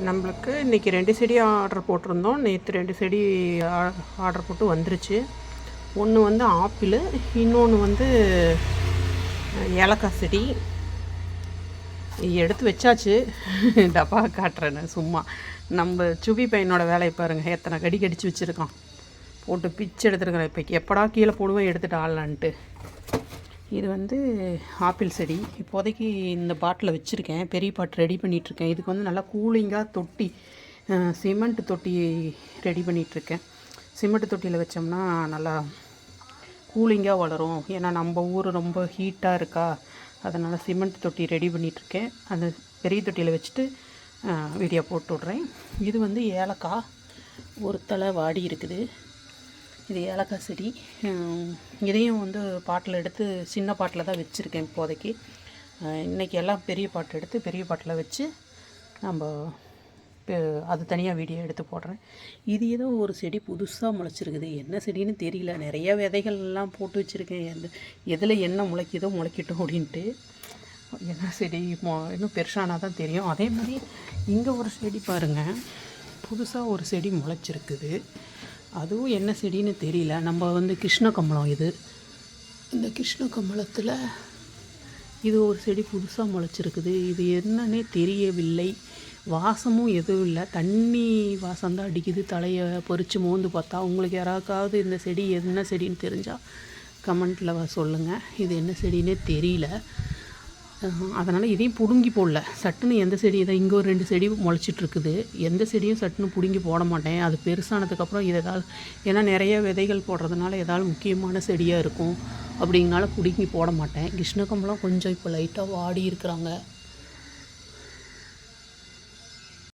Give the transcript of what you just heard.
நம்மளுக்கு இன்றைக்கி 2 செடி ஆர்டர் போட்டிருந்தோம். நேற்று 2 செடி ஆர்டர் போட்டு வந்துருச்சு. ஒன்று வந்து ஆப்பிள், இன்னொன்று வந்து ஏலக்காய் செடி. எடுத்து வச்சாச்சு. டப்பா காட்டுறேன்னு சும்மா. நம்ம சுபி பையனோட வேலையை பாருங்கள், எத்தனை கடி கடிச்சு வச்சுருக்கான். போட்டு பிச்சு எடுத்துருக்கிறேன். இப்போ எப்படா கீழே போடுவேன் எடுத்துகிட்டு ஆடலான்ட்டு. இது வந்து ஆப்பிள் செடி. இப்போதைக்கு இந்த பாட்டில் வச்சுருக்கேன். பெரிய பாட் ரெடி பண்ணிகிட்ருக்கேன். இதுக்கு வந்து நல்லா கூலிங்காக தொட்டி, சிமெண்ட் தொட்டி ரெடி பண்ணிகிட்ருக்கேன். சிமெண்ட் தொட்டியில் வச்சோம்னா நல்லா கூலிங்காக வளரும். ஏன்னா நம்ம ஊர் ரொம்ப ஹீட்டாக இருக்கா, அதனால் சிமெண்ட் தொட்டி ரெடி பண்ணிகிட்ருக்கேன். அந்த பெரிய தொட்டியில் வச்சுட்டு வீடியோ போட்டு விட்றேன். இது வந்து ஏலக்காய் ஒரு தலை வாடி இருக்குது. இது ஏலக்காய் செடி. இதையும் வந்து பாட்டில் எடுத்து சின்ன பாட்டில் தான் வச்சுருக்கேன் இப்போதைக்கு. இன்றைக்கி எல்லாம் பெரிய பாட்டு எடுத்து பெரிய பாட்டில் வச்சு நம்ம அது தனியாக வீடியோ எடுத்து போடுறேன். இது ஏதோ ஒரு செடி புதுசாக முளைச்சிருக்குது. என்ன செடின்னு தெரியல. நிறையா விதைகள்லாம் போட்டு வச்சுருக்கேன். எதில் என்ன முளைக்குதோ முளைக்கட்டும் அப்படின்ட்டு. என்ன செடி இன்னும் பெருசானால் தான் தெரியும். அதே மாதிரி இங்கே ஒரு செடி பாருங்கள், புதுசாக ஒரு செடி முளைச்சிருக்குது. அதுவும் என்ன செடின்னு தெரியல. நம்ம வந்து கிருஷ்ண கமலம். இந்த கிருஷ்ண கமலத்தில் இது ஒரு செடி புதுசாக முளைச்சிருக்குது. இது என்னன்னே தெரியவில்லை. வாசமும் எதுவும் இல்லை, தண்ணி வாசம்தான் அடிக்குது. தலையை பொறிச்சு மோந்து பார்த்தா. உங்களுக்கு யாராவது இந்த செடி என்ன செடின்னு தெரிஞ்சால் கமெண்ட்டில் சொல்லுங்கள். இது என்ன செடின்னே தெரியல. அதனால் இதையும் பிடுங்கி போடல. சட்டுன்னு எந்த செடி இதை இங்கே ஒரு 2 செடி முளைச்சிட்ருக்குது. எந்த செடியும் சட்டுன்னு பிடுங்கி போட மாட்டேன். அது பெருசானதுக்கப்புறம் இது ஏதாவது, ஏன்னா நிறைய விதைகள் போடுறதுனால ஏதாவது முக்கியமான செடியாக இருக்கும் அப்படிங்கனால பிடுங்கி போட மாட்டேன். கிருஷ்ணகம்பளம் கொஞ்சம் இப்போ லைட்டாக வாடி இருக்கிறாங்க.